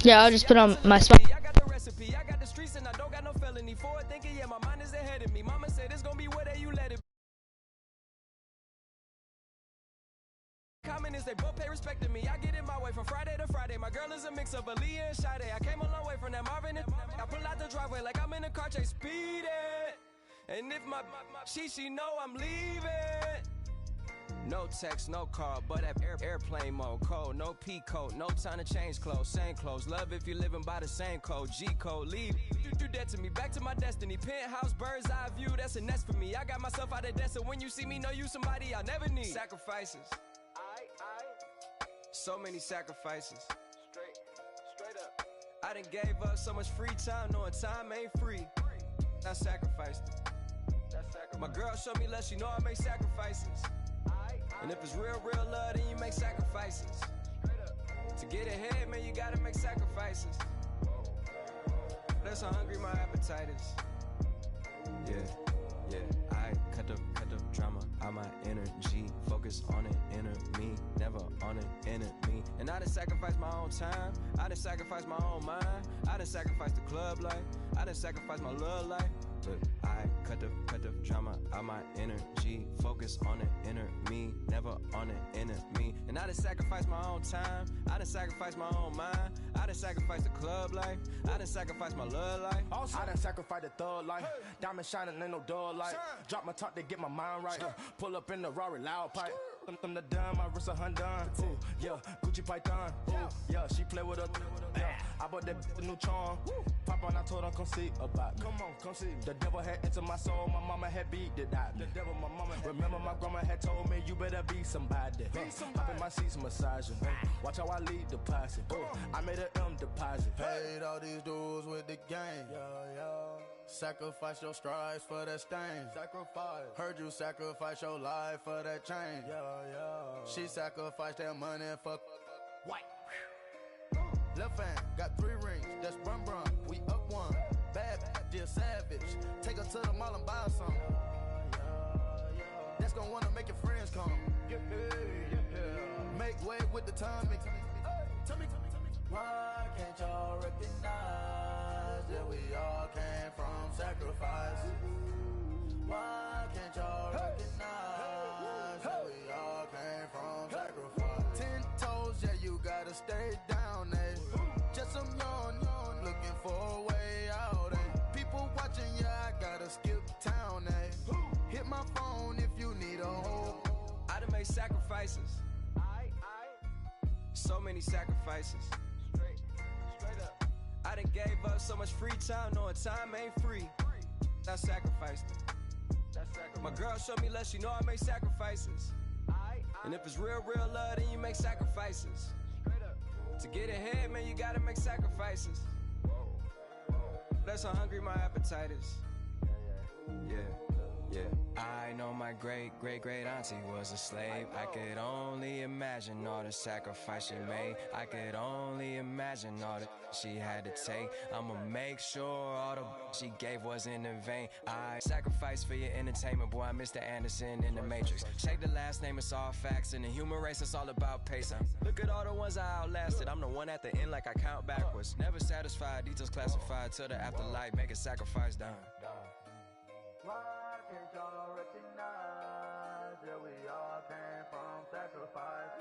Yeah, I'll just put on my spot. I got the recipe, I got the streets, and I don't got no felony. Forward thinking, yeah, my mind is ahead of me. Mama said it's gonna be where you let it. Comment is they both pay respect to me. I get it my way from Friday to Friday. My girl is a mix of Aaliyah and Sade. I came a long way from that Marvin and I pull out the driveway like I'm in a car chase speeding. And if my she know I'm leaving. No text, no call, but at airplane mode. Code, no P code, no time to change clothes. Same clothes, love if you're living by the same code. G code, leave. You do that to me, back to my destiny. Penthouse, bird's eye view, that's a nest for me. I got myself out of debt, so when you see me, know you somebody I never need. Sacrifices. So many sacrifices. Straight up. I done gave up so much free time, knowing time ain't free. I sacrificed it. My girl showed me love, she know I make sacrifices. And if it's real love, then you make sacrifices. To get ahead, man, you gotta make sacrifices. That's how hungry my appetite is. Yeah, I cut the drama out my energy. Focus on an enemy, never on an enemy. And I done sacrificed my own time, I done sacrificed my own mind, I done sacrificed the club life, I done sacrificed my love life. But I cut the drama out my energy. Focus on an enemy, never on an enemy. And I done sacrificed my own time, I done sacrificed my own mind, I done sacrificed the club life, I done sacrificed my love life. I done sacrificed the thug life. Diamond shining, ain't no dull light. Drop my top to get my mind right. Pull up in the Rari loud pipe. Them the dime, my wrist a Hyundai. Ooh, yeah, Gucci Python. Ooh, yeah, she play with her. Yeah, I bought that new charm. Pop on, I told her come see about me. Come on, come see. The devil had entered my soul, my mama had beat it out. The devil, my mama. Remember my grandma had told me you better be somebody. Hop in my seats massaging. Watch how I lead the posse. I made a M deposit. Paid all these dues with the game. Sacrifice your strides for that stain. Sacrifice. Heard you sacrifice your life for that change. She sacrificed that money for white. Left hand got 3 rings. That's brum brum. We up one. Bad, dear savage. Take her to the mall and buy her some. That's gonna wanna make your friends come. Make way with the timing. Tell me. Why can't y'all recognize that we all came from sacrifice? Why can't y'all recognize that we all came from sacrifice? 10 toes, yeah, you gotta stay down, eh? Just some yawn, looking for a way out, eh? People watching, yeah, I gotta skip town, eh? Hit my phone if you need a hold. I done made sacrifices. So many sacrifices. Straight up. I done gave up so much free time, knowing time ain't free. I sacrificed it. My girl showed me love, she know I make sacrifices. And if it's real love, then you make sacrifices. To get ahead, man, you gotta make sacrifices. That's how hungry my appetite is. Yeah. I know my great auntie was a slave. I could only imagine all the sacrifice she made. I could only imagine all that she had to take. I'ma make sure all the she gave wasn't in vain. I sacrificed for your entertainment, boy. I'm Mr. Anderson in the Matrix. Check the last name, it's all facts. In the human race, it's all about pace. Look at all the ones I outlasted. I'm the one at the end, like I count backwards. Never satisfied, details classified till the afterlife. Make a sacrifice done. Why can't y'all recognize that we all came from sacrifice?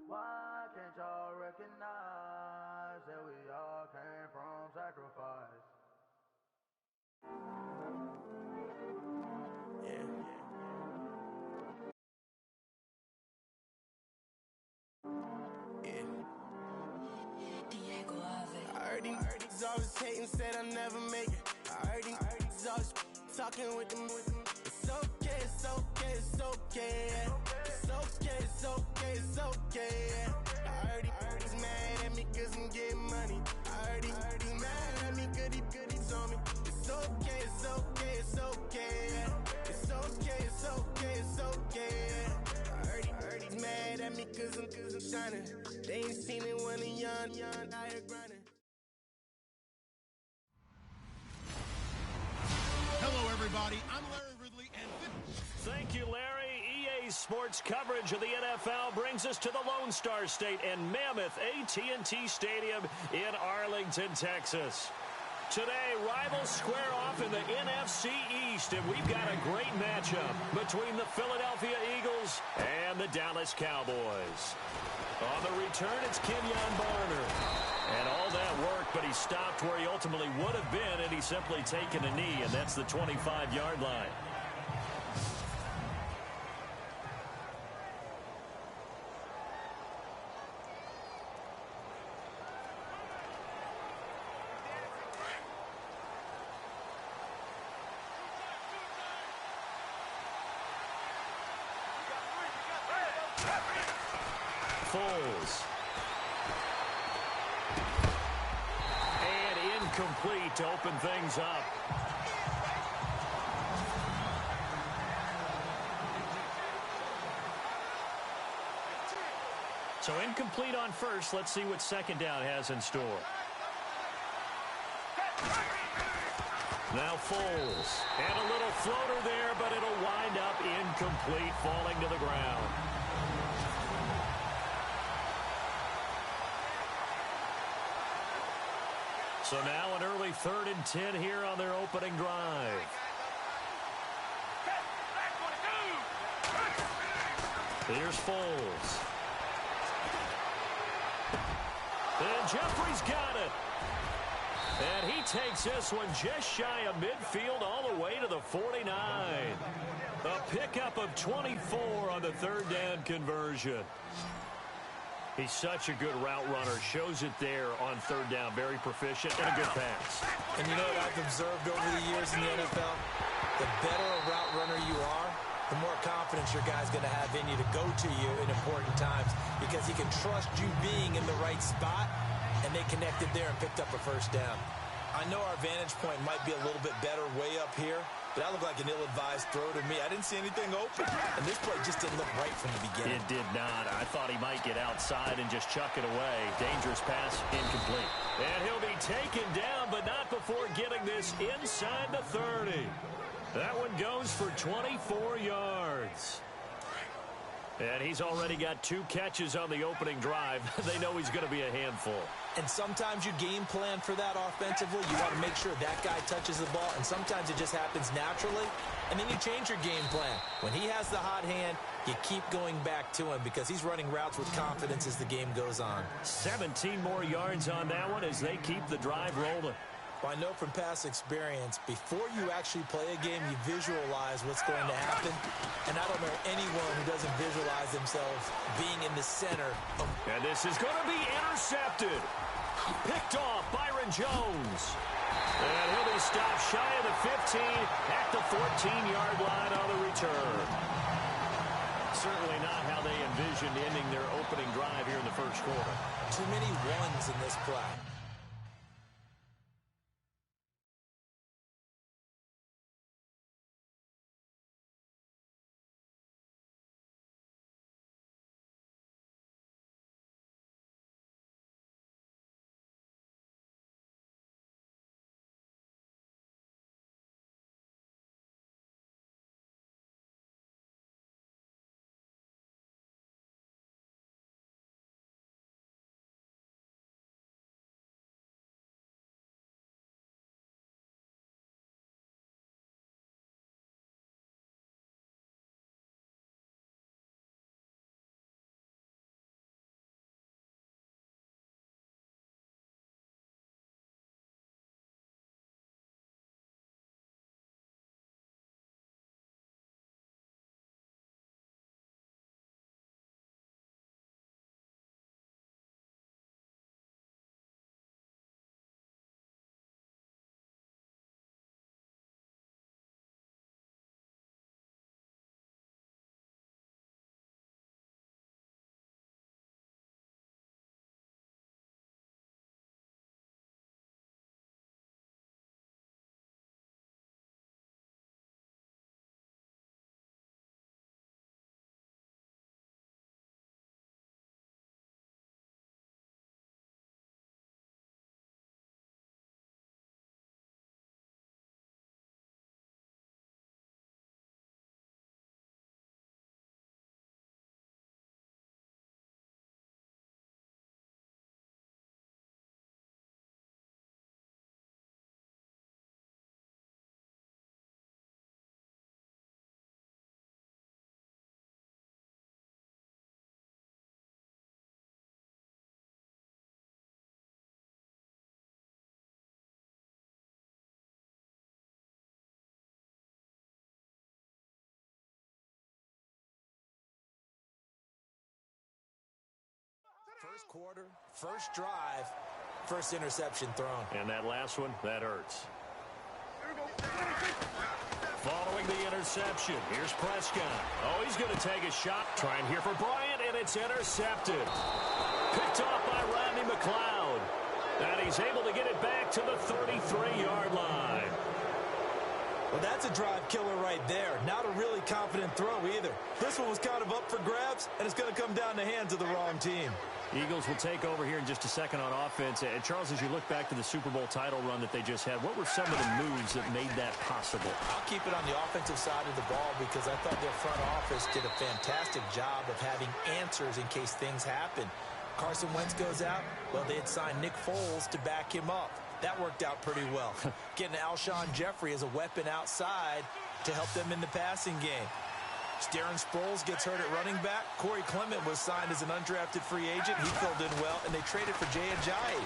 Why can't y'all recognize that we all came from sacrifice? I heard these always hating, said I'll never make it. I heard these always talking with them. It's okay, it's okay, it's okay. It's okay, it's okay, it's okay. I heard he's mad at me cause I'm getting money. I heard he's mad at me cause he's on me. It's okay, it's okay, it's okay. It's okay, it's okay, it's okay. I heard he's mad at me cause I'm shining. They ain't seen it when I'm young, out here grinding. Hello, everybody. I'm Larry Ridley, and thank you, Larry. EA Sports coverage of the NFL brings us to the Lone Star State and Mammoth AT&T Stadium in Arlington, Texas. Today, rivals square off in the NFC East, and we've got a great matchup between the Philadelphia Eagles and the Dallas Cowboys. On the return, it's Kenyon Barner. And all that work, but he stopped where he ultimately would have been, and he's simply taken a knee, and that's the 25-yard line. Foles. And incomplete to open things up. So incomplete on first. Let's see what second down has in store. Now Foles. And a little floater there, but it'll wind up incomplete, falling to the ground. So now an early 3rd and 10 here on their opening drive. Here's Foles. And Jeffrey's got it. And he takes this one just shy of midfield all the way to the 49. A pickup of 24 on the 3rd down conversion. He's such a good route runner. Shows it there on 3rd down. Very proficient and a good pass. And you know what I've observed over the years in the NFL? The better a route runner you are, the more confidence your guy's going to have in you to go to you in important times because he can trust you being in the right spot, and they connected there and picked up a 1st down. I know our vantage point might be a little bit better way up here, but that looked like an ill-advised throw to me. I didn't see anything open, and this play just didn't look right from the beginning. It did not. I thought he might get outside and just chuck it away. Dangerous pass, incomplete. And he'll be taken down, but not before getting this inside the 30. That one goes for 24 yards. And he's already got 2 catches on the opening drive. They know he's going to be a handful. And sometimes you game plan for that offensively. You want to make sure that guy touches the ball, and sometimes it just happens naturally. And then you change your game plan. When he has the hot hand, you keep going back to him because he's running routes with confidence as the game goes on. 17 more yards on that one as they keep the drive rolling. Well, I know from past experience, before you actually play a game, you visualize what's going to happen. And I don't know anyone who doesn't visualize themselves being in the center of... And this is going to be intercepted. Picked off Byron Jones. And he'll be stopped shy of the 15 at the 14-yard line on the return. Certainly not how they envisioned ending their opening drive here in the first quarter. Too many ones in this play. First quarter, first drive, first interception thrown. And that last one, that hurts. Following the interception, here's Prescott. Oh, he's going to take a shot. Trying here for Bryant, and it's intercepted. Picked off by Rodney McLeod. And he's able to get it back to the 33-yard line. Well, that's a drive killer right there. Not a really confident throw either. This one was kind of up for grabs, and it's going to come down the hands of the wrong team. Eagles will take over here in just a second on offense. And Charles, as you look back to the Super Bowl title run that they just had, what were some of the moves that made that possible? I'll keep it on the offensive side of the ball because I thought their front office did a fantastic job of having answers in case things happen. Carson Wentz goes out. Well, they had signed Nick Foles to back him up. That worked out pretty well. Getting Alshon Jeffrey as a weapon outside to help them in the passing game. Darren Sproles gets hurt at running back. Corey Clement was signed as an undrafted free agent. He filled in well, and they traded for Jay Ajayi.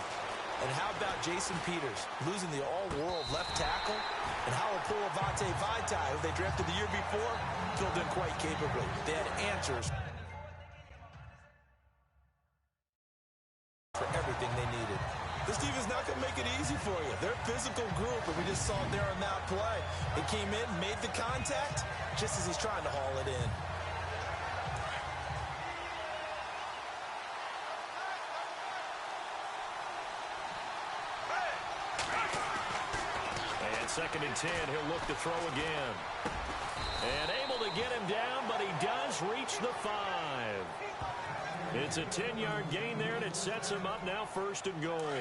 And how about Jason Peters losing the all-world left tackle? And how will Avante Vaitai, who they drafted the year before, filled in quite capably. They had answers for everything they needed. This defense is not going to make it easy for you. They're a physical group, and we just saw it there on that play. He came in, made the contact, just as he's trying to haul it in. And 2nd and 10, he'll look to throw again. And able to get him down, but he does reach the 5. It's a 10-yard gain there, and it sets him up now 1st and goal.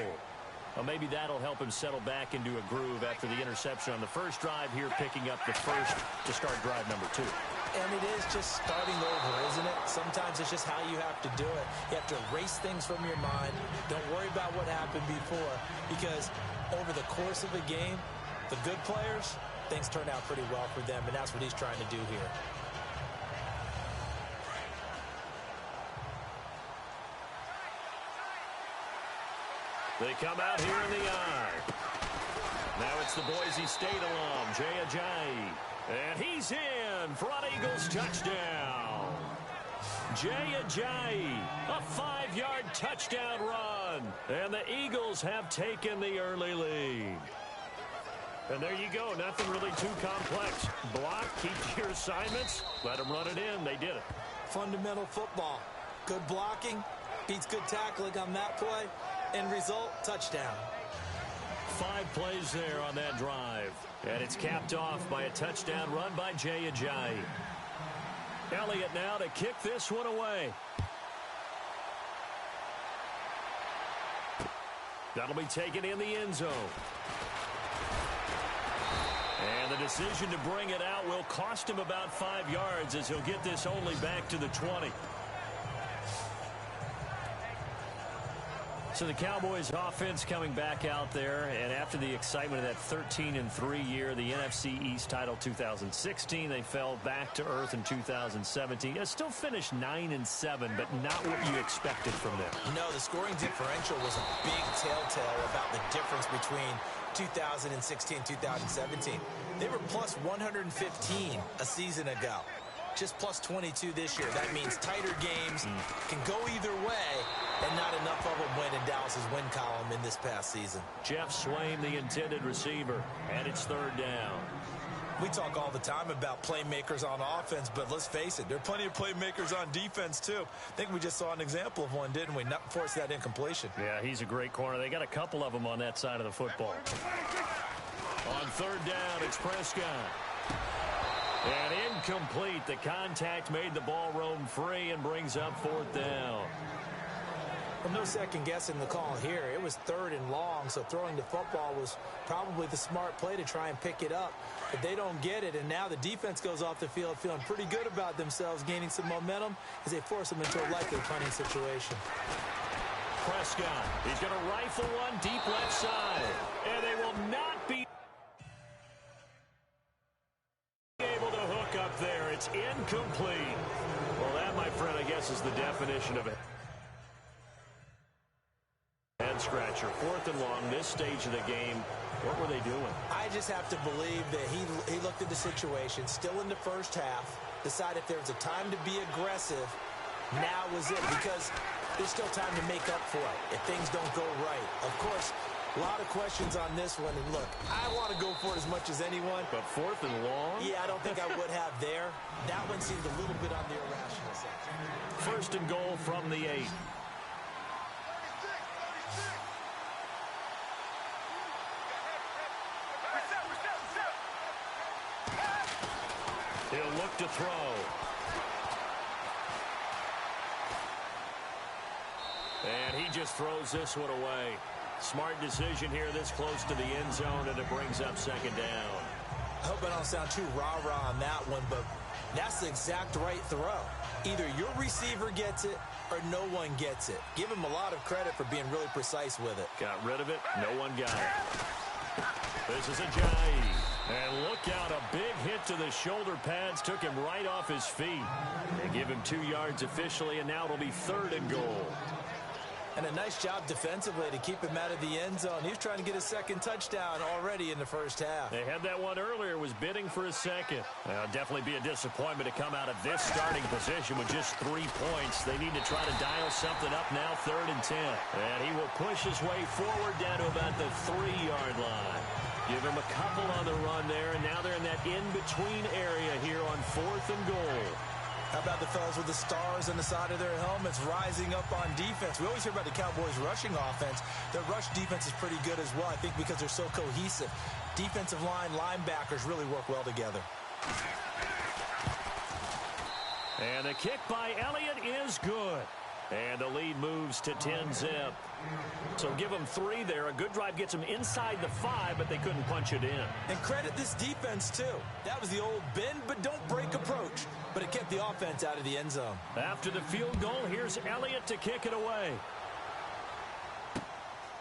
Well, maybe that'll help him settle back into a groove after the interception on the first drive here, picking up the first to start drive number 2. And it is just starting over, isn't it? Sometimes it's just how you have to do it. You have to erase things from your mind. Don't worry about what happened before, because over the course of a game, the good players, things turn out pretty well for them, and that's what he's trying to do here. They come out here in the eye. Now it's the Boise State alum, Jay Ajayi. And he's in. Front Eagles touchdown. Jay Ajayi, a 5-yard touchdown run. And the Eagles have taken the early lead. And there you go. Nothing really too complex. Block, keep your assignments, let them run it in. They did it. Fundamental football. Good blocking beats good tackling on that play. End result, touchdown. 5 plays there on that drive. And it's capped off by a touchdown run by Jay Ajayi. Elliott now to kick this one away. That'll be taken in the end zone. And the decision to bring it out will cost him about 5 yards as he'll get this only back to the 20. So the Cowboys offense coming back out there, and after the excitement of that 13-3 year, the NFC East title 2016, they fell back to earth in 2017. It still finished 9-7, but not what you expected from them. No, the scoring differential was a big telltale about the difference between 2016 and 2017. They were plus 115 a season ago. Just plus 22 this year. That means tighter games can go either way, and not enough of them went in Dallas's win column in this past season. Jeff Swain, the intended receiver, and it's 3rd down. We talk all the time about playmakers on offense, but let's face it, there are plenty of playmakers on defense, too. I think we just saw an example of one, didn't we? Not force that incompletion. Yeah, he's a great corner. They got a couple of them on that side of the football. On 3rd down, it's Prescott. And incomplete. The contact made the ball roam free and brings up 4th down. Well, no second guessing the call here. It was 3rd and long, so throwing the football was probably the smart play to try and pick it up. But they don't get it, and now the defense goes off the field feeling pretty good about themselves, gaining some momentum as they force them into a likely punting situation. Prescott, he's going to rifle one deep left side, and they will not be able to hook up there. It's incomplete. Well, that, my friend, I guess is the definition of it. Head scratcher. 4th and long, this stage of the game. What were they doing? I just have to believe that he looked at the situation, still in the first half, decided if there was a time to be aggressive, now was it. Because there's still time to make up for it if things don't go right. Of course, a lot of questions on this one. And look, I want to go for it as much as anyone. But 4th and long? Yeah, I don't think I would have there. That one seemed a little bit on the irrational side. 1st and goal from the 8. He'll look to throw. And he just throws this one away. Smart decision here this close to the end zone, and it brings up 2nd down. I hope I don't sound too rah-rah on that one, but that's the exact right throw. Either your receiver gets it or no one gets it. Give him a lot of credit for being really precise with it. Got rid of it. No one got it. This is Ajayi. And look out, a big hit to the shoulder pads. Took him right off his feet. They give him 2 yards officially, and now it'll be 3rd and goal. And a nice job defensively to keep him out of the end zone. He was trying to get a 2nd touchdown already in the 1st half. They had that one earlier, was bidding for a 2nd. Definitely be a disappointment to come out of this starting position with just 3 points. They need to try to dial something up now, 3rd and 10. And he will push his way forward down to about the 3-yard line. Give him a couple on the run there, and now they're in that in-between area here on 4th and goal. How about the fellas with the stars on the side of their helmets rising up on defense? We always hear about the Cowboys' rushing offense. Their rush defense is pretty good as well, I think, because they're so cohesive. Defensive line, linebackers really work well together. And the kick by Elliott is good. And the lead moves to 10-zip. So give them 3 there. A good drive gets them inside the 5, but they couldn't punch it in. And credit this defense, too. That was the old bend but don't break approach. But it kept the offense out of the end zone. After the field goal, here's Elliott to kick it away.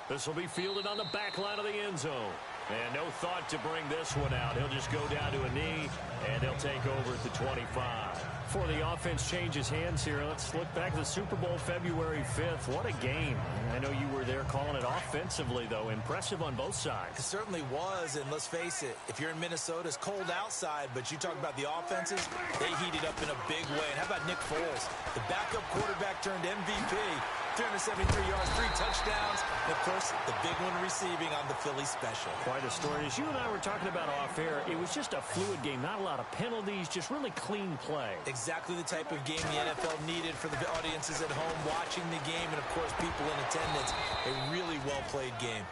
This will be fielded on the back line of the end zone. And no thought to bring this one out. He'll just go down to a knee, and they'll take over at the 25. Before the offense changes hands here, let's look back to the Super Bowl February 5th. What a game. I know you were there calling it offensively, though. Impressive on both sides. It certainly was, and let's face it, if you're in Minnesota, it's cold outside, but you talk about the offenses, they heated up in a big way. And how about Nick Foles? The backup quarterback turned MVP. 373 yards, 3 touchdowns, and, of course, the big one receiving on the Philly special. Quite a story. As you and I were talking about off-air, it was just a fluid game. Not a lot of penalties, just really clean play. Exactly the type of game the NFL needed for the audiences at home watching the game and, of course, people in attendance. A really well-played game.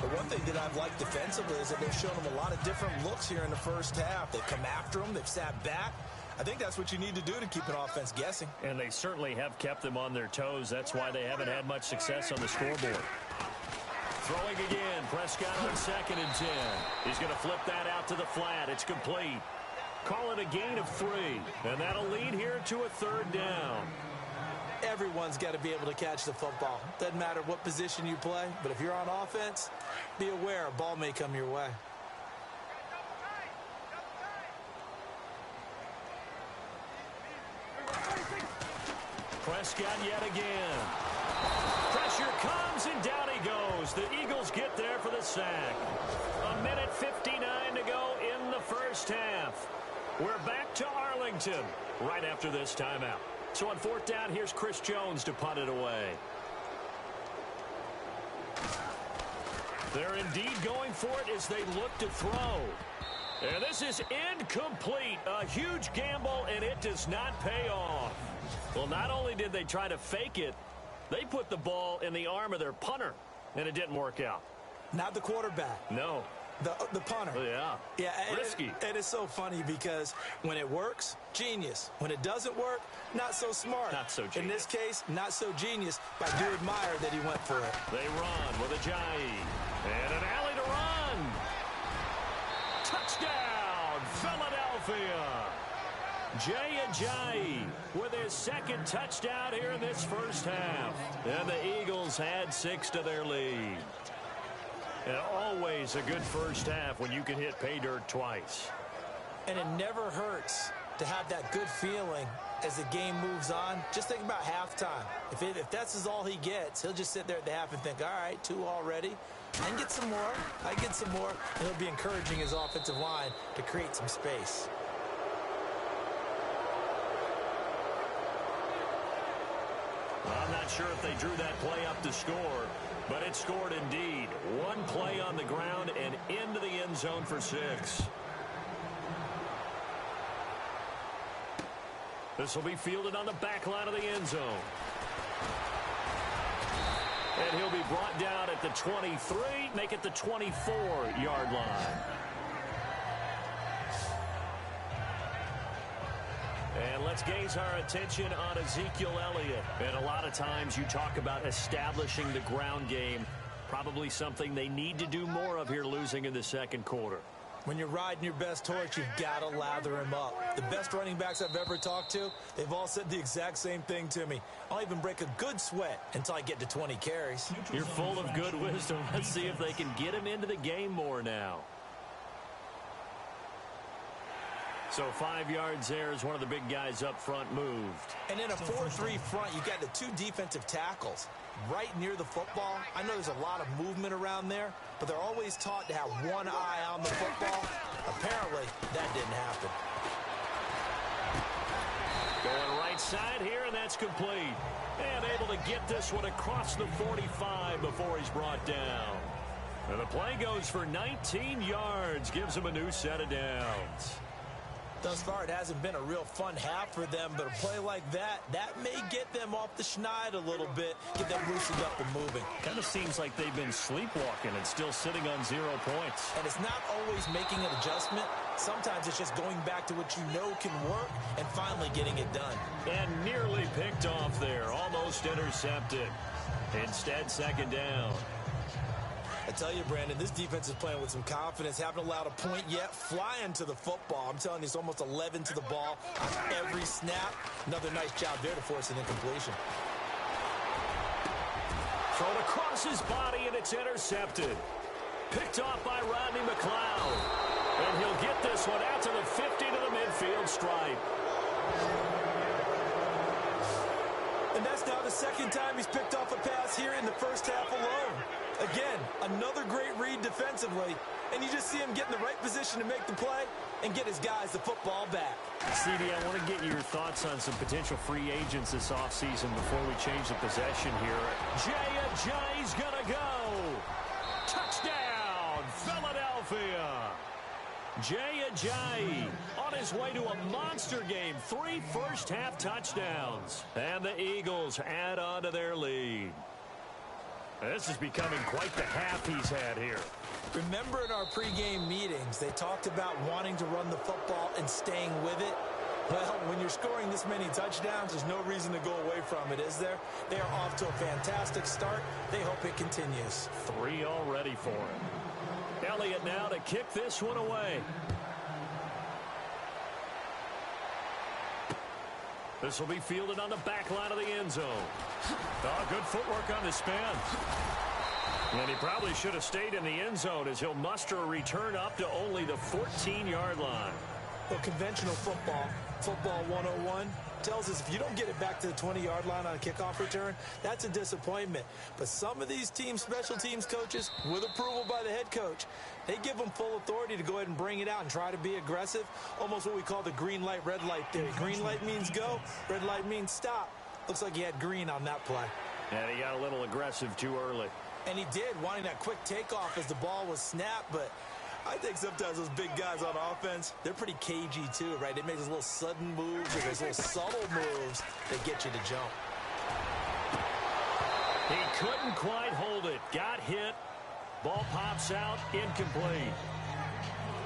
But one thing that I've liked defensively is that they've shown them a lot of different looks here in the 1st half. They've come after them. They've sat back. I think that's what you need to do to keep an offense guessing. And they certainly have kept them on their toes. That's why they haven't had much success on the scoreboard. Throwing again. Prescott on 2nd and 10. He's going to flip that out to the flat. It's complete. Call it a gain of 3. And that'll lead here to a 3rd down. Everyone's got to be able to catch the football. Doesn't matter what position you play, but if you're on offense, be aware a ball may come your way. Prescott yet again. Pressure comes, and down he goes. The Eagles get there for the sack. 1:59 to go in the 1st half. We're back to Arlington right after this timeout. So on 4th down, here's Chris Jones to punt it away. They're indeed going for it as they look to throw. And this is incomplete. A huge gamble, and it does not pay off. Well, not only did they try to fake it, they put the ball in the arm of their punter, and it didn't work out. Not the quarterback. No. The punter. Yeah. Yeah. Risky. It is so funny because when it works, genius. When it doesn't work, not so smart. Not so genius. In this case, not so genius, but I do admire that he went for it. They run with Ajayi. And an alley to run. Touchdown, Philadelphia. Jay Ajayi with his 2nd touchdown here in this 1st half. And the Eagles add 6 to their lead. And always a good 1st half when you can hit pay dirt twice. And it never hurts to have that good feeling as the game moves on. Just think about halftime. If that's all he gets, he'll just sit there at the half and think, all right, 2 already. I can get some more. I get some more. And he'll be encouraging his offensive line to create some space. I'm not sure if they drew that play up to score, but it scored indeed. One play on the ground and into the end zone for 6. This will be fielded on the back line of the end zone. And he'll be brought down at the 23, make it the 24-yard line. And let's gaze our attention on Ezekiel Elliott. And a lot of times you talk about establishing the ground game. Probably something they need to do more of here, losing in the second quarter. When you're riding your best horse, you've got to lather him up. The best running backs I've ever talked to, they've all said the exact same thing to me. I'll even break a good sweat until I get to 20 carries. You're full of good wisdom. Let's see if they can get him into the game more now. So 5 yards there as one of the big guys up front moved. And in a 4-3 front, you've got the 2 defensive tackles right near the football. I know there's a lot of movement around there, but they're always taught to have one eye on the football. Apparently, that didn't happen. Going right side here, and that's complete. And able to get this one across the 45 before he's brought down. And the play goes for 19 yards, gives him a new set of downs. Thus far, it hasn't been a real fun half for them, but a play like that may get them off the schneid a little bit, get them loosened up and moving. Kind of seems like they've been sleepwalking and still sitting on 0 points. And it's not always making an adjustment. Sometimes it's just going back to what you know can work and finally getting it done. And nearly picked off there, almost intercepted. Instead, second down. I tell you, Brandon, this defense is playing with some confidence. Haven't allowed a point yet. Flying to the football. I'm telling you, it's almost 11 to the ball on every snap. Another nice job there to force an incompletion. Thrown across his body, and it's intercepted. Picked off by Rodney McLeod. And he'll get this one out to the 50 to the midfield stripe. And that's now the second time he's picked off a pass here in the first half alone. Again, another great read defensively, and you just see him get in the right position to make the play and get his guys the football back. CD, I want to get your thoughts on some potential free agents this offseason before we change the possession here. Jay's going to go. Touchdown, Philadelphia. Jay on his way to a monster game. 3 first-half touchdowns. And the Eagles add on to their lead. This is becoming quite the half he's had here. Remember in our pregame meetings, they talked about wanting to run the football and staying with it? Well, when you're scoring this many touchdowns, there's no reason to go away from it, is there? They are off to a fantastic start. They hope it continues. 3 already for him. Elliott now to kick this one away. This will be fielded on the back line of the end zone. Oh, good footwork on the spin. And he probably should have stayed in the end zone as he'll muster a return up to only the 14-yard line. Well, conventional football 101, tells us if you don't get it back to the 20-yard line on a kickoff return, that's a disappointment. But some of these teams, special teams coaches, with approval by the head coach, they give them full authority to go ahead and bring it out and try to be aggressive, almost what we call the green light, red light theory. Green light means go, red light means stop. Looks like he had green on that play. And he got a little aggressive too early. And he did, wanting that quick takeoff as the ball was snapped, but I think sometimes those big guys on offense, they're pretty cagey too, right? They make those little sudden moves or those little subtle moves that get you to jump. He couldn't quite hold it. Got hit. Ball pops out. Incomplete.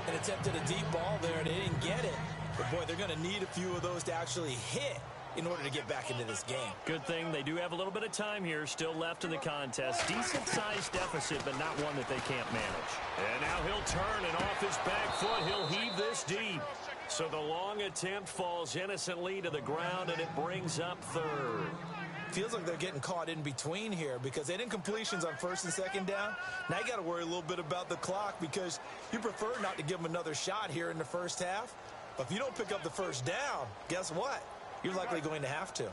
And attempted a deep ball there, and they didn't get it. But, boy, they're going to need a few of those to actually hit in order to get back into this game. Good thing they do have a little bit of time here still left in the contest. Decent-sized deficit, but not one that they can't manage. And now he'll turn, and off his back foot, he'll heave this deep. So the long attempt falls innocently to the ground, and it brings up third. Feels like they're getting caught in between here because they had incompletions on first and second down. Now you got to worry a little bit about the clock because you prefer not to give them another shot here in the first half. But if you don't pick up the first down, guess what? You're likely going to have to.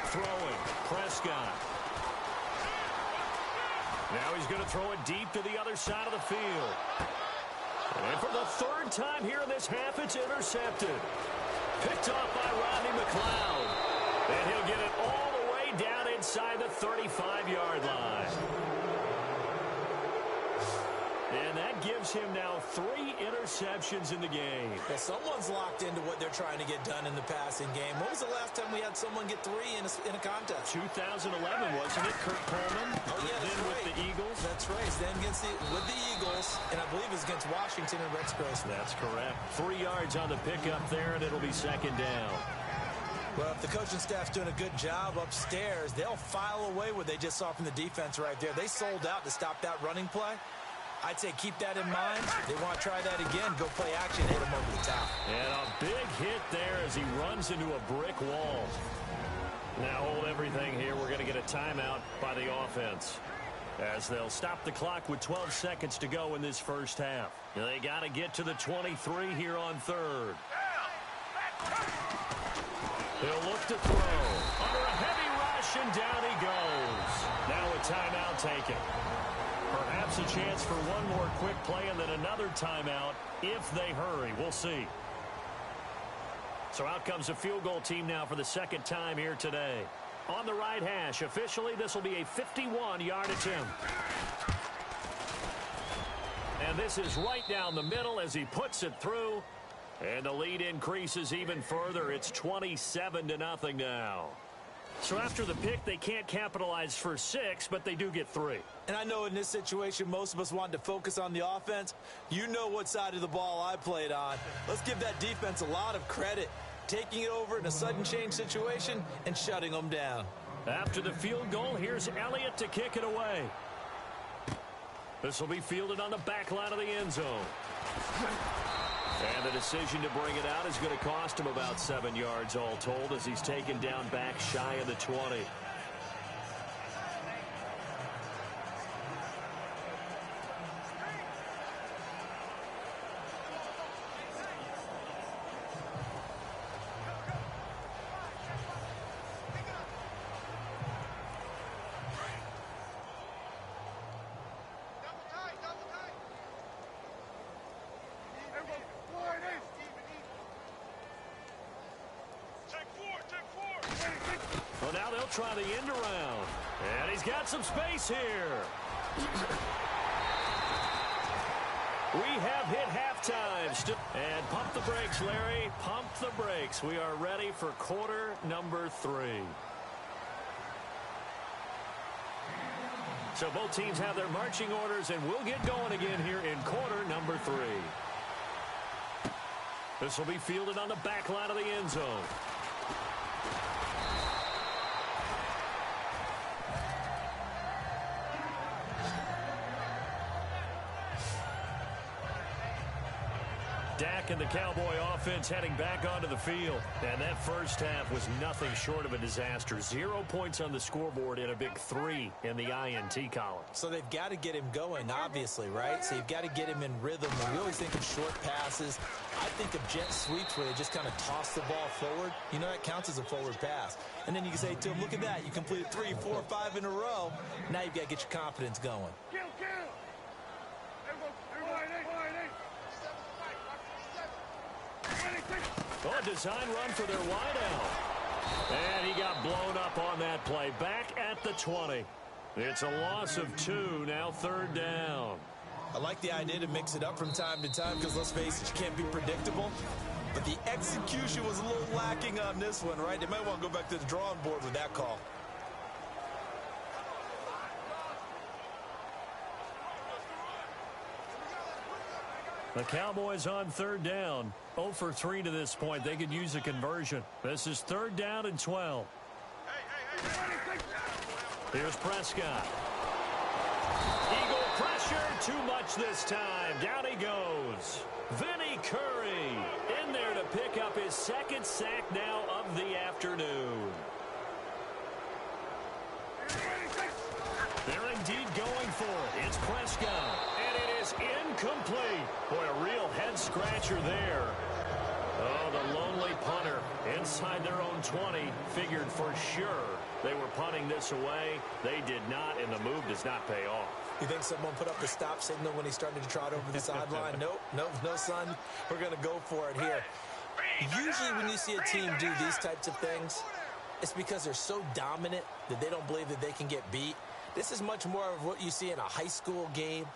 Throwing. Prescott. Now he's going to throw it deep to the other side of the field. And for the third time here in this half, it's intercepted. Picked off by Rodney McLeod. And he'll get it all the way down inside the 35-yard line. And that gives him now 3 interceptions in the game. Yeah, someone's locked into what they're trying to get done in the passing game. When was the last time we had someone get 3 in a contest? 2011, wasn't it? Kurt Coleman. Oh, yeah, that's right. With the Eagles. That's right. Then with the Eagles, and I believe it's against Washington and Rex Grossman. That's correct. 3 yards on the pickup there, and it'll be second down. Well, if the coaching staff's doing a good job upstairs, they'll file away what they just saw from the defense right there. They sold out to stop that running play. I'd say keep that in mind. They want to try that again. Go play action, hit him over the top. And a big hit there as he runs into a brick wall. Now hold everything here. We're going to get a timeout by the offense, as they'll stop the clock with 12 seconds to go in this first half. They got to get to the 23 here on third. He'll look to throw. Under a heavy rush, and down he goes. Now a timeout taken. Perhaps a chance for one more quick play and then another timeout if they hurry. We'll see. So out comes a field goal team now for the second time here today. On the right hash, officially this will be a 51-yard attempt. And this is right down the middle as he puts it through. And the lead increases even further. It's 27-0 now. So after the pick, they can't capitalize for 6, but they do get 3. And I know in this situation, most of us wanted to focus on the offense. You know what side of the ball I played on. Let's give that defense a lot of credit, taking it over in a sudden change situation and shutting them down. After the field goal, here's Elliott to kick it away. This will be fielded on the back line of the end zone. And the decision to bring it out is going to cost him about 7 yards all told, as he's taken down back shy of the 20. Well, now they'll try the end around. And he's got some space here. We have hit halftime. And pump the brakes, Larry. Pump the brakes. We are ready for quarter number 3. So both teams have their marching orders, and we'll get going again here in quarter number 3. This will be fielded on the back line of the end zone. Dak and the Cowboy offense heading back onto the field. And that first half was nothing short of a disaster. 0 points on the scoreboard and a big 3 in the INT column. So they've got to get him going, obviously, right? So you've got to get him in rhythm. We always think of short passes. I think of jet sweeps where they just kind of toss the ball forward. You know, that counts as a forward pass. And then you can say to him, look at that. You completed 3, 4, 5 in a row. Now you've got to get your confidence going. Oh, a design run for their wideout. And he got blown up on that play. Back at the 20. It's a loss of 2, now third down. I like the idea to mix it up from time to time because, let's face it, you can't be predictable. But the execution was a little lacking on this one, right? They might want to go back to the drawing board with that call. The Cowboys on third down. 0 for 3 to this point. They could use a conversion. This is third down and 12. Here's Prescott. Eagle pressure. Too much this time. Down he goes. Vinny Curry in there to pick up his second sack now of the afternoon. They're indeed going for it. It's Prescott. And it is incomplete. Boy, a real head-scratcher there. Oh, the lonely punter inside their own 20 figured for sure they were punting this away. They did not, and the move does not pay off. You think someone put up the stop signal when he started to trot over the sideline? Nope, no, son. We're going to go for it here. Usually when you see a team do these types of things, It's because they're so dominant that they don't believe that they can get beat. This is much more of what you see in a high school game.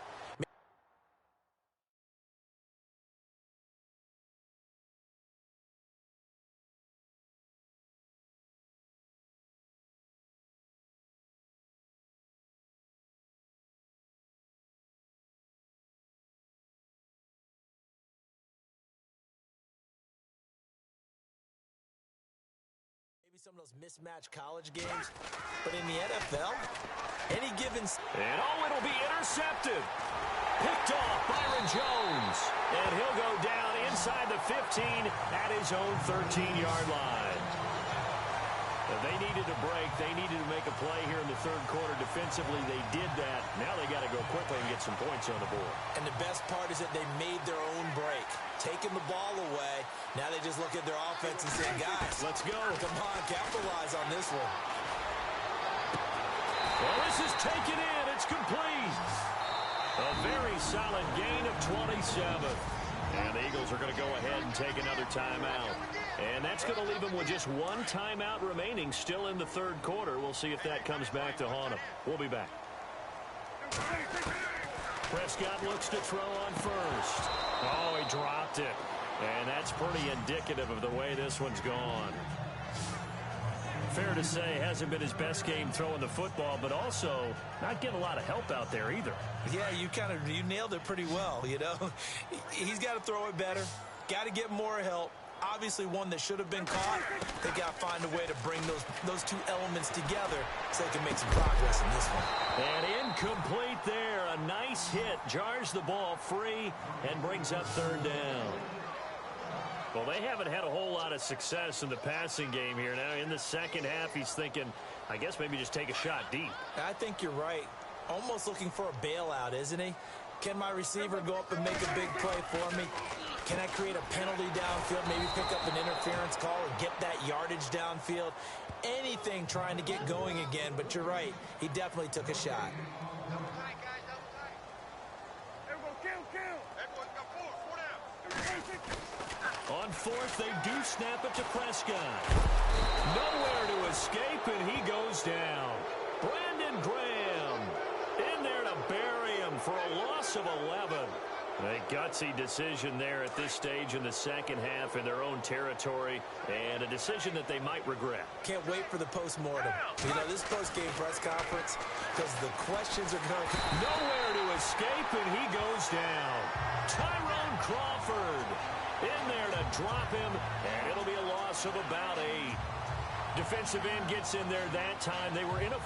Some of those mismatched college games, but in the NFL, any given... And it'll be intercepted. Picked off Byron Jones. And he'll go down inside the 15 at his own 13-yard line. They needed a break. They needed to make a play here in the third quarter. Defensively, they did that. Now they got to go quickly and get some points on the board. And the best part is that they made their own break. Taking the ball away. Now they just look at their offense and say, guys, let's go. Come on, capitalize on this one. Well, this is taken in. It's complete. A very solid gain of 27. And the Eagles are going to go ahead and take another timeout. And that's going to leave them with just one timeout remaining still in the third quarter. We'll see if that comes back to haunt them. We'll be back. Prescott looks to throw on first. Oh, he dropped it. And that's pretty indicative of the way this one's gone. Fair to say, hasn't been his best game throwing the football, but also not getting a lot of help out there either. Yeah, you nailed it pretty well, you know. He's got to throw it better. Got to get more help. Obviously one that should have been caught. They got to find a way to bring those two elements together so they can make some progress in this one. And incomplete there. A nice hit. Jars the ball free and brings up third down. Well, they haven't had a whole lot of success in the passing game here. Now, in the second half, he's thinking, I guess maybe just take a shot deep. I think you're right. Almost looking for a bailout, isn't he? Can my receiver go up and make a big play for me? Can I create a penalty downfield, maybe pick up an interference call or get that yardage downfield? Anything trying to get going again, but you're right. He definitely took a shot. On fourth, they do snap it to Prescott. Nowhere to escape, and he goes down. Brandon Graham in there to bury him for a loss of 11. A gutsy decision there at this stage in the second half in their own territory, and a decision that they might regret. Can't wait for the post-mortem. You know, this post-game press conference, because the questions are going to... Nowhere to escape, and he goes down. Tyrone Crawford in there to drop him, and it'll be a loss of about 8. Defensive end gets in there that time. They were in a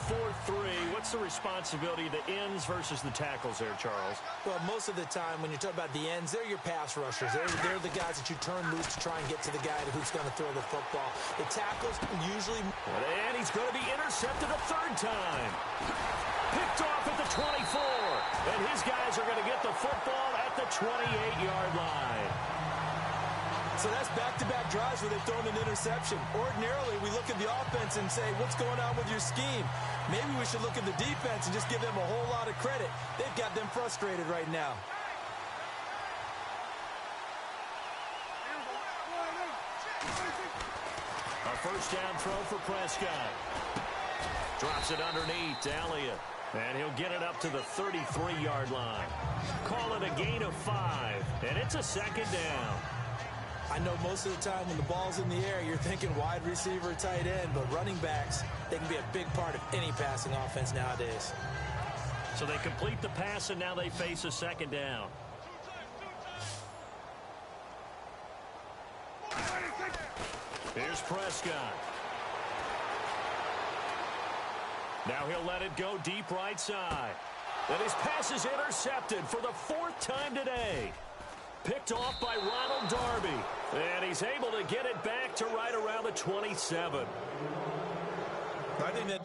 4-3. What's the responsibility of the ends versus the tackles there, Charles? Well, most of the time when you talk about the ends, they're your pass rushers. They're the guys that you turn loose to try and get to the guy who's going to throw the football. The tackles usually... And he's going to be intercepted a third time. Picked off at the 24. And his guys are going to get the football at the 28-yard line. So that's back-to-back drives where they've thrown an interception. Ordinarily, we look at the offense and say, what's going on with your scheme? Maybe we should look at the defense and just give them a whole lot of credit. They've got them frustrated right now. A first down throw for Prescott. Drops it underneath to Elliott. And he'll get it up to the 33-yard line. Call it a gain of 5. And it's a second down. I know most of the time when the ball's in the air, you're thinking wide receiver, tight end, but running backs, they can be a big part of any passing offense nowadays. So they complete the pass, and now they face a second down. Here's Prescott. Now he'll let it go deep right side. And his pass is intercepted for the 4th time today. Picked off by Ronald Darby. And he's able to get it back to right around the 27. I think that...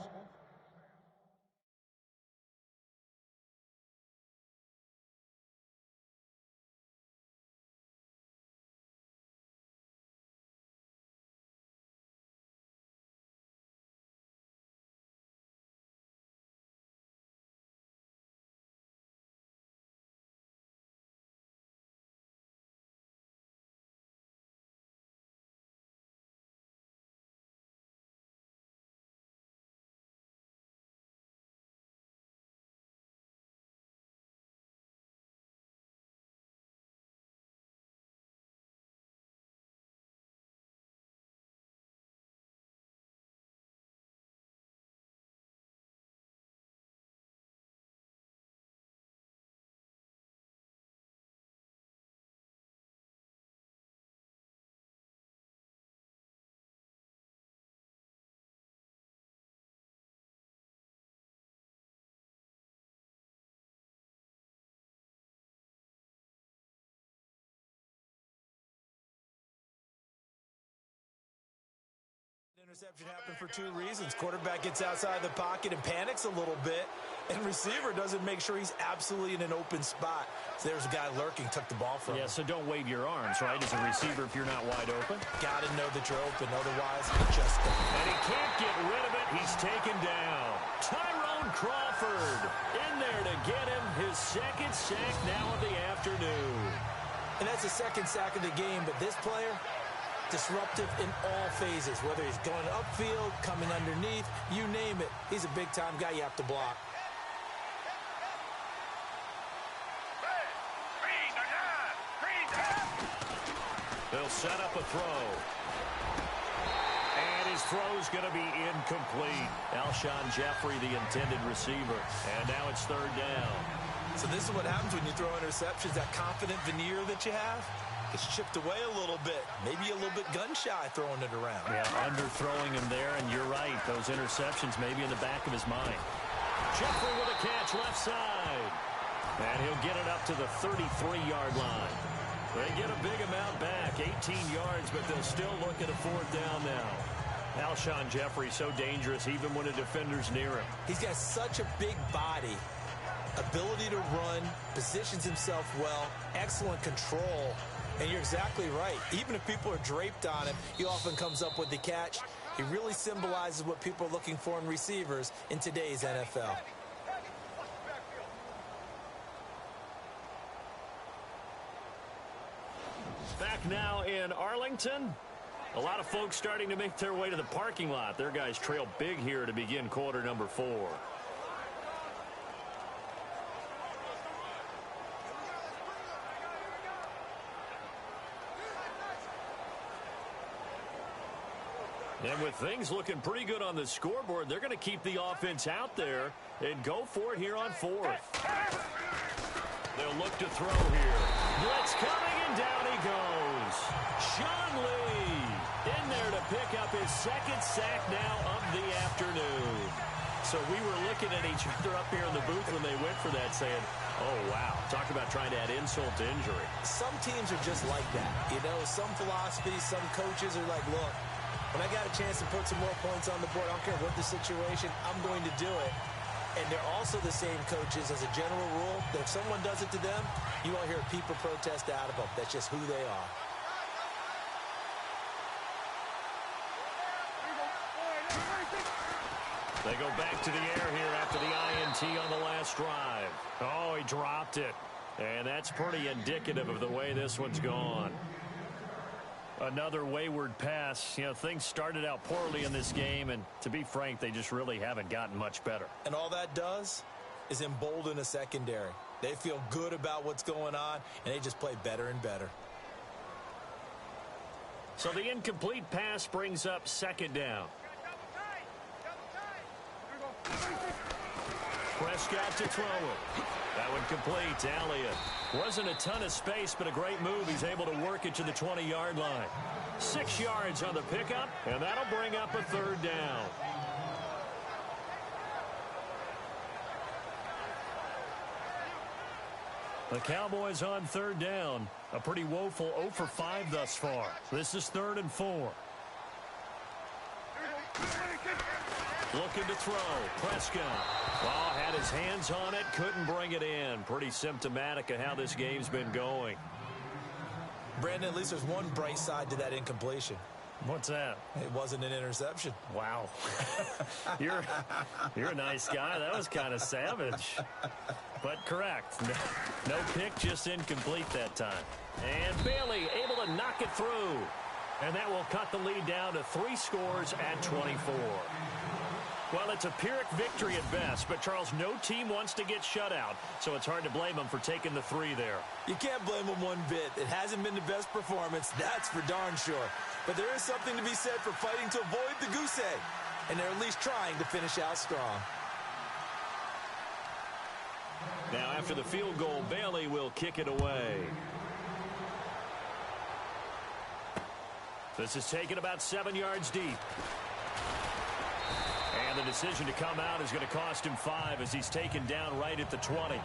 Interception happened for two reasons. Quarterback gets outside the pocket and panics a little bit, and receiver doesn't make sure he's absolutely in an open spot. So there's a guy lurking, took the ball from him. Yeah, so don't wave your arms, right, as a receiver if you're not wide open. Got to know that you're open, otherwise just don't. And he can't get rid of it. He's taken down. Tyrone Crawford in there to get him his second sack now of the afternoon. And that's the second sack of the game, but this player, disruptive in all phases, whether he's going upfield, coming underneath, you name it. He's a big-time guy you have to block. They'll set up a throw. And his throw's going to be incomplete. Alshon Jeffrey, the intended receiver. And now it's third down. So this is what happens when you throw interceptions. That confident veneer that you have gets chipped away a little bit. Maybe a little bit gun-shy throwing it around. Yeah, underthrowing him there, and you're right. Those interceptions may be in the back of his mind. Jeffrey with a catch left side. And he'll get it up to the 33-yard line. They get a big amount back, 18 yards, but they'll still look at a fourth down now. Alshon Jeffrey so dangerous even when a defender's near him. He's got such a big body, ability to run, positions himself well, excellent control. And you're exactly right. Even if people are draped on him, he often comes up with the catch. He really symbolizes what people are looking for in receivers in today's NFL. Back now in Arlington. A lot of folks starting to make their way to the parking lot. Their guys trail big here to begin quarter number 4. And with things looking pretty good on the scoreboard, they're going to keep the offense out there and go for it here on 4th. They'll look to throw here. Blitz coming, and down he goes. Sean Lee in there to pick up his second sack now of the afternoon. So we were looking at each other up here in the booth when they went for that saying, oh, wow, talk about trying to add insult to injury. Some teams are just like that. You know, some philosophies, some coaches are like, look, when I got a chance to put some more points on the board, I don't care what the situation, I'm going to do it. And they're also the same coaches as a general rule that if someone does it to them, you won't hear people protest out of them. That's just who they are. They go back to the air here after the INT on the last drive. Oh, he dropped it. And that's pretty indicative of the way this one's gone. Another wayward pass. You know, things started out poorly in this game, and to be frank, they just really haven't gotten much better. And all that does is embolden a secondary. They feel good about what's going on, and they just play better and better. So the incomplete pass brings up second down. Prescott to throw it. That one complete. Elliott. Wasn't a ton of space, but a great move. He's able to work it to the 20-yard line. 6 yards on the pickup, and that'll bring up a third down. The Cowboys on third down. A pretty woeful 0 for 5 thus far. This is 3rd and 4. Looking to throw. Prescott. Oh, had his hands on it. Couldn't bring it in. Pretty symptomatic of how this game's been going. Brandon, at least there's one bright side to that incompletion. What's that? It wasn't an interception. Wow. You're a nice guy. That was kind of savage. But correct. No pick, just incomplete that time. And Bailey able to knock it through. And that will cut the lead down to 3 scores at 24. Well, it's a Pyrrhic victory at best, but, Charles, no team wants to get shut out, so it's hard to blame them for taking the 3 there. You can't blame them one bit. It hasn't been the best performance, that's for darn sure. But there is something to be said for fighting to avoid the goose egg, and they're at least trying to finish out strong. Now, after the field goal, Bailey will kick it away. This is taken about 7 yards deep. And the decision to come out is going to cost him 5 as he's taken down right at the 20.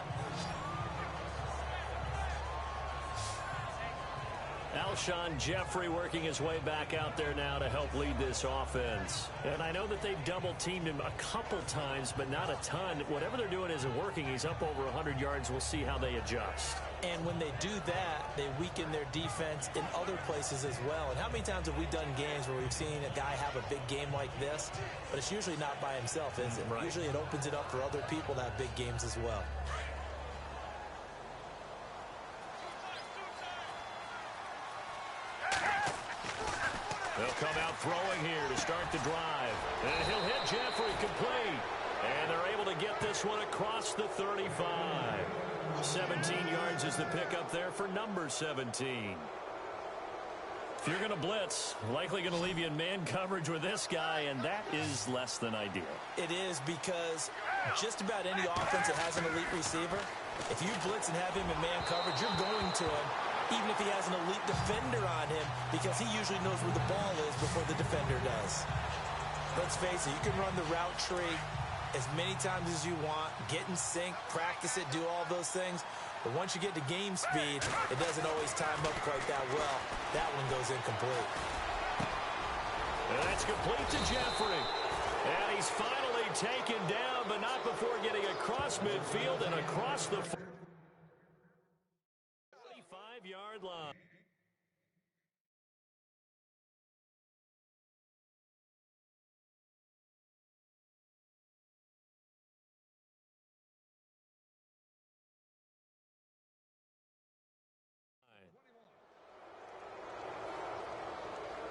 Alshon Jeffrey working his way back out there now to help lead this offense. And I know that they've double-teamed him a couple times, but not a ton. Whatever they're doing isn't working. He's up over 100 yards. We'll see how they adjust. And when they do that, they weaken their defense in other places as well. And how many times have we done games where we've seen a guy have a big game like this? But it's usually not by himself, is it? Right. Usually it opens it up for other people to have big games as well. They'll come out throwing here to start the drive. And he'll hit Jeffrey complete. And they're able to get this one across the 35. 17 yards is the pickup there for number 17. If you're going to blitz, likely going to leave you in man coverage with this guy, and that is less than ideal. It is, because just about any offense that has an elite receiver, if you blitz and have him in man coverage, you're going to him, even if he has an elite defender on him, because he usually knows where the ball is before the defender does. Let's face it, you can run the route tree as many times as you want, get in sync, practice it, do all those things. But once you get to game speed, it doesn't always time up quite that well. That one goes incomplete. And that's complete to Jeffrey. And he's finally taken down, but not before getting across midfield and across the 45-yard line.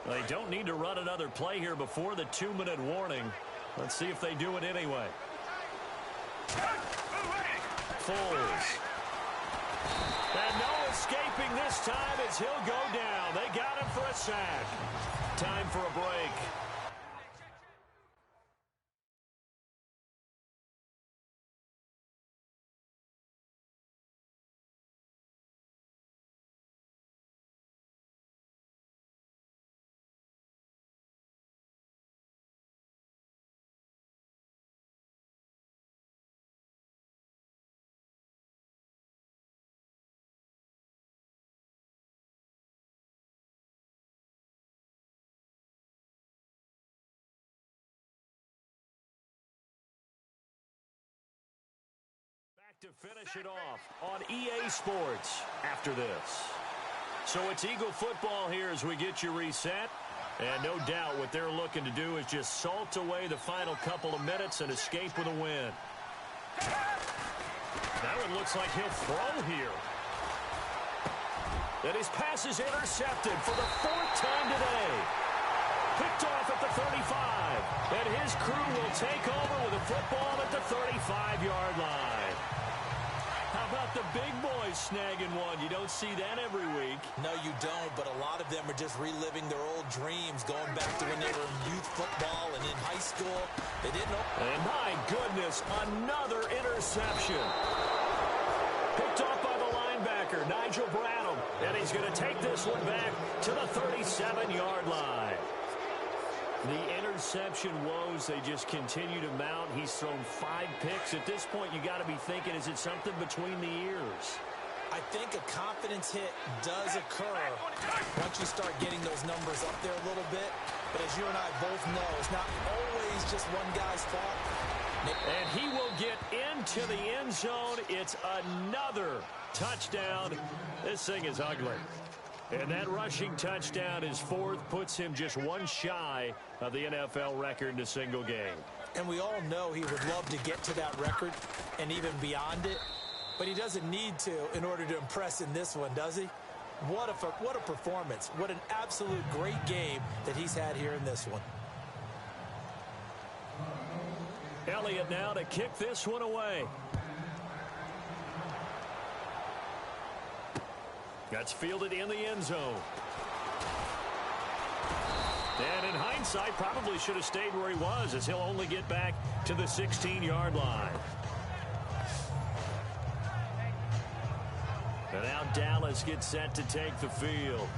They don't need to run another play here before the 2-minute warning. Let's see if they do it anyway. Foles. And no escaping this time as he'll go down. They got him for a sack. Time for a break. To finish it off on EA Sports after this. So it's Eagle football here as we get you reset. And no doubt what they're looking to do is just salt away the final couple of minutes and escape with a win. That one looks like he'll throw here. And his pass is intercepted for the 4th time today. Picked off at the 35. And his crew will take over with a football at the 35-yard line. How about the big boys snagging one? You don't see that every week. No, you don't, but a lot of them are just reliving their old dreams, going back to when they were in youth football and in high school. They didn't know. And my goodness, another interception. Picked off by the linebacker, Nigel Bradham. And he's going to take this one back to the 37-yard line. The interception woes, they just continue to mount. He's thrown 5 picks. At this point, you got to be thinking, is it something between the ears? I think a confidence hit does occur once you start getting those numbers up there a little bit. But as you and I both know, it's not always just one guy's fault. And he will get into the end zone. It's another touchdown. This thing is ugly. And that rushing touchdown is 4th, puts him just one shy of the NFL record in a single game. And we all know he would love to get to that record and even beyond it, but he doesn't need to in order to impress in this one, does he? What a performance. What an absolute great game that he's had here in this one. Elliott now to kick this one away. That's fielded in the end zone. And in hindsight, probably should have stayed where he was, as he'll only get back to the 16-yard line. And now Dallas gets set to take the field.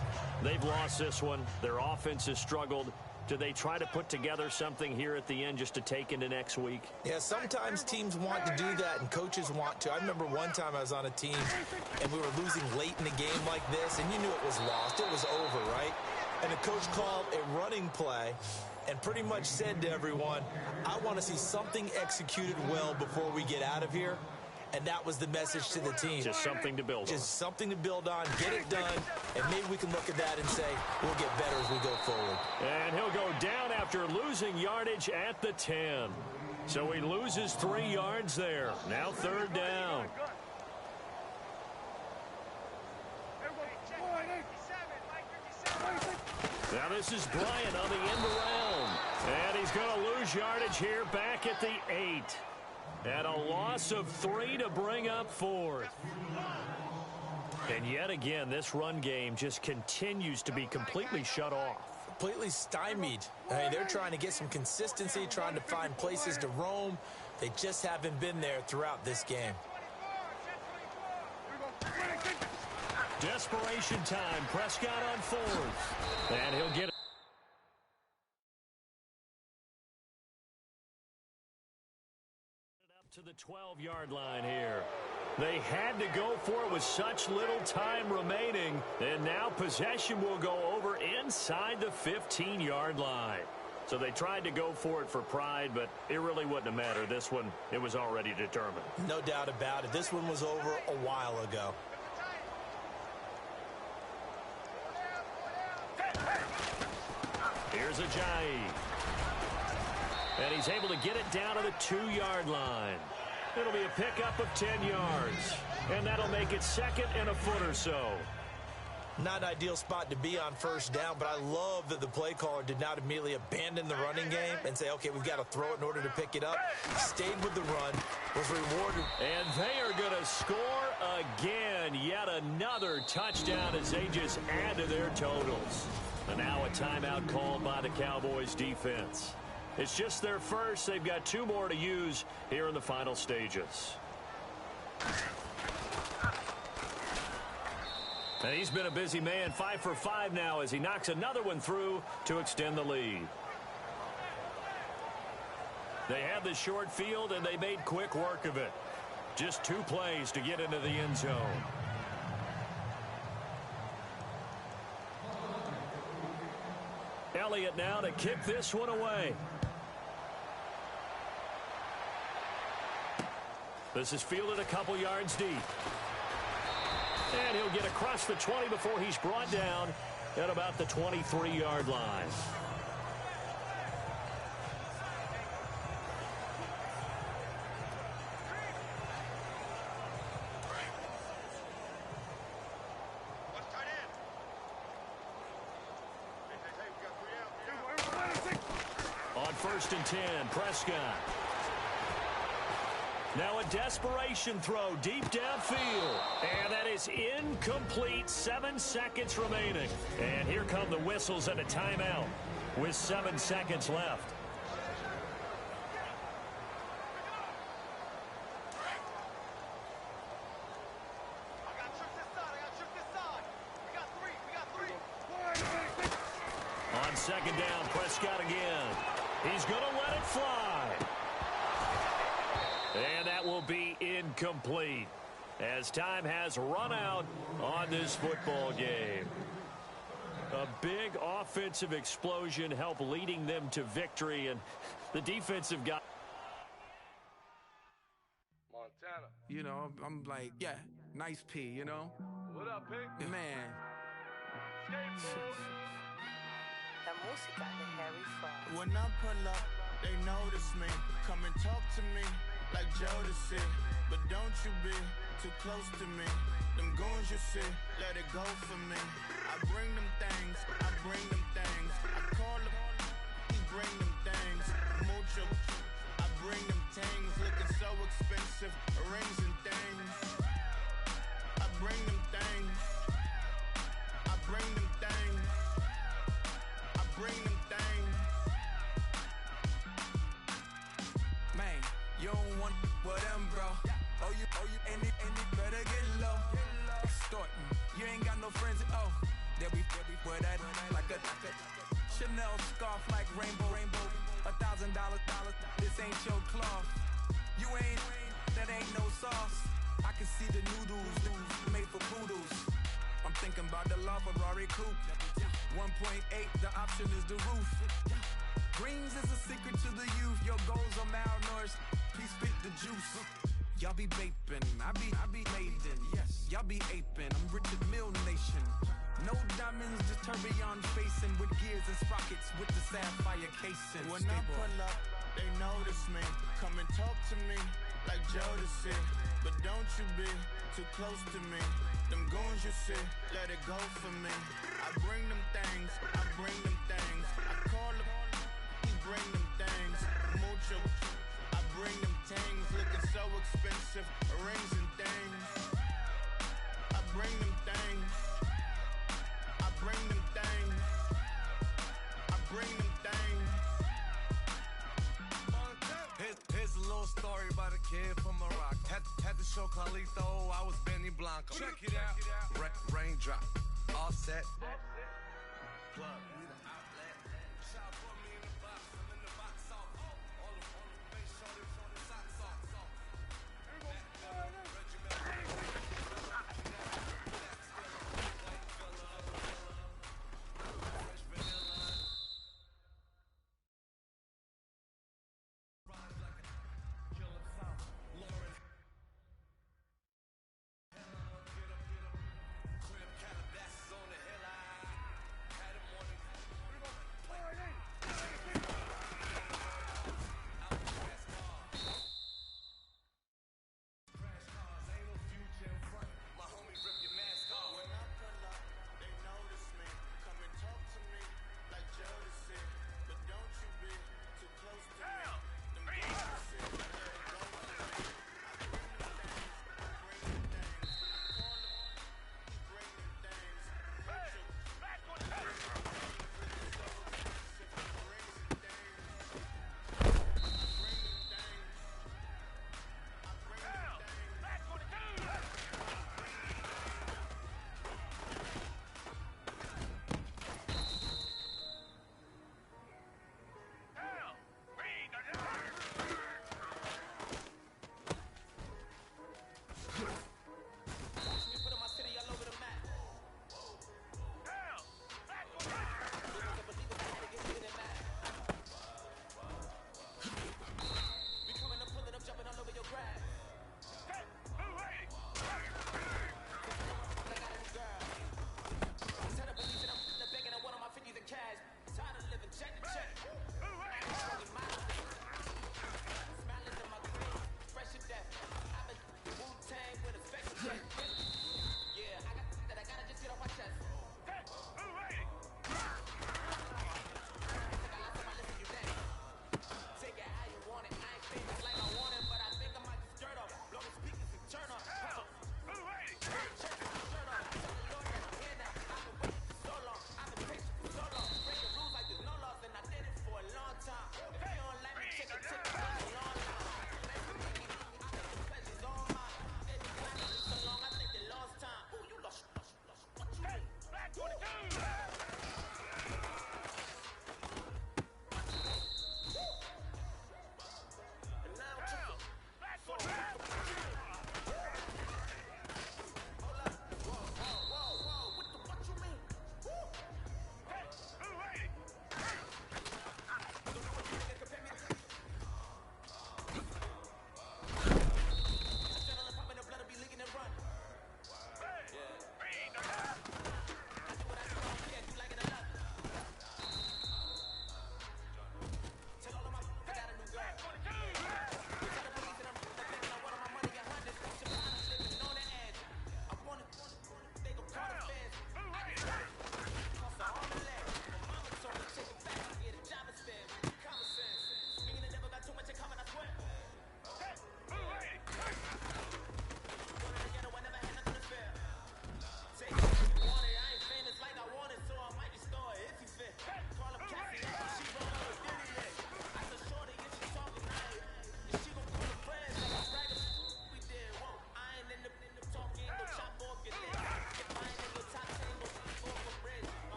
They've lost this one. Their offense has struggled. Do they try to put together something here at the end just to take into next week? Yeah, sometimes teams want to do that and coaches want to. I remember one time I was on a team and we were losing late in the game like this, and you knew it was lost. It was over, right? And the coach called a running play and pretty much said to everyone, I want to see something executed well before we get out of here. And that was the message to the team. Just something to build on. Just something to build on, get it done, and maybe we can look at that and say, we'll get better as we go forward. And he'll go down after losing yardage at the 10. So he loses 3 yards there. Now 3rd down. Now this is Bryant on the end around. And he's going to lose yardage here back at the 8. And a loss of 3 to bring up 4th. And yet again, this run game just continues to be completely shut off. Completely stymied. I mean, they're trying to get some consistency, trying to find places to roam. They just haven't been there throughout this game. Desperation time. Prescott on 4th. And he'll get it. To the 12-yard line here. They had to go for it with such little time remaining, and now possession will go over inside the 15-yard line. So they tried to go for it for pride, but it really wouldn't have mattered. This one, it was already determined. No doubt about it. This one was over a while ago. Here's Ajayi. And he's able to get it down to the 2-yard line. It'll be a pickup of 10 yards. And that'll make it 2nd and a foot or so. Not an ideal spot to be on 1st down, but I love that the play caller did not immediately abandon the running game and say, okay, we've got to throw it in order to pick it up. Stayed with the run, was rewarded. And they are going to score again. Yet another touchdown as they just add to their totals. And now a timeout called by the Cowboys defense. It's just their first. They've got 2 more to use here in the final stages. And he's been a busy man, 5 for 5 now as he knocks another one through to extend the lead. They had the short field, and they made quick work of it. Just 2 plays to get into the end zone. Elliott now to kick this one away. This is fielded a couple yards deep. And he'll get across the 20 before he's brought down at about the 23-yard line. On 1st and 10, Prescott. Now a desperation throw deep downfield. And that is incomplete. 7 seconds remaining. And here come the whistles and a timeout with 7 seconds left. On 2nd down, Prescott again. He's going to let it fly. And that will be incomplete as time has run out on this football game. A big offensive explosion helped leading them to victory, and the defensive guy. Montana. You know, I'm like, yeah, nice P, you know? What up, Pink? Man. La música de Harry Fraud. When I pull up, they notice me. Come and talk to me like Jodeci. But don't you be too close to me. Them goons you see, let it go for me. I bring them things, I bring them things. I call them, he bring them things. Mucho, I bring them things. Looking so expensive, rings and things. I bring them things. I bring them things. I bring them things. Man, you don't want with them, bro. Oh, you, and it better get low. Extorting, you ain't got no friends, oh. They'll be with that like a Chanel scarf like rainbow. $1,000, this ain't your cloth. You ain't, that ain't no sauce. I can see the noodles made for poodles. I'm thinking about the La Ferrari coupe. 1.8, the option is the roof. Greens is a secret to the youth. Your goals are malnourished. Please spit the juice. Y'all be vaping, I be maiden. Yes, y'all be aping. I'm Richard Mill Nation. No diamonds, just tourbillon facing with gears and sprockets with the sapphire casing. When I pull up, they notice me. Come and talk to me like Jodeci. But don't you be too close to me. Them goons you see, let it go for me. I bring them things, I bring them things. I call them, he bring them things. Mucho, I bring them things. Looking so expensive, rings and things. I bring them things. I bring them things. I bring them things. Here's a little story about a kid from Morocco. Had to show Carlito I was Benny Blanco. Check it out. Raindrop, all set. Plug.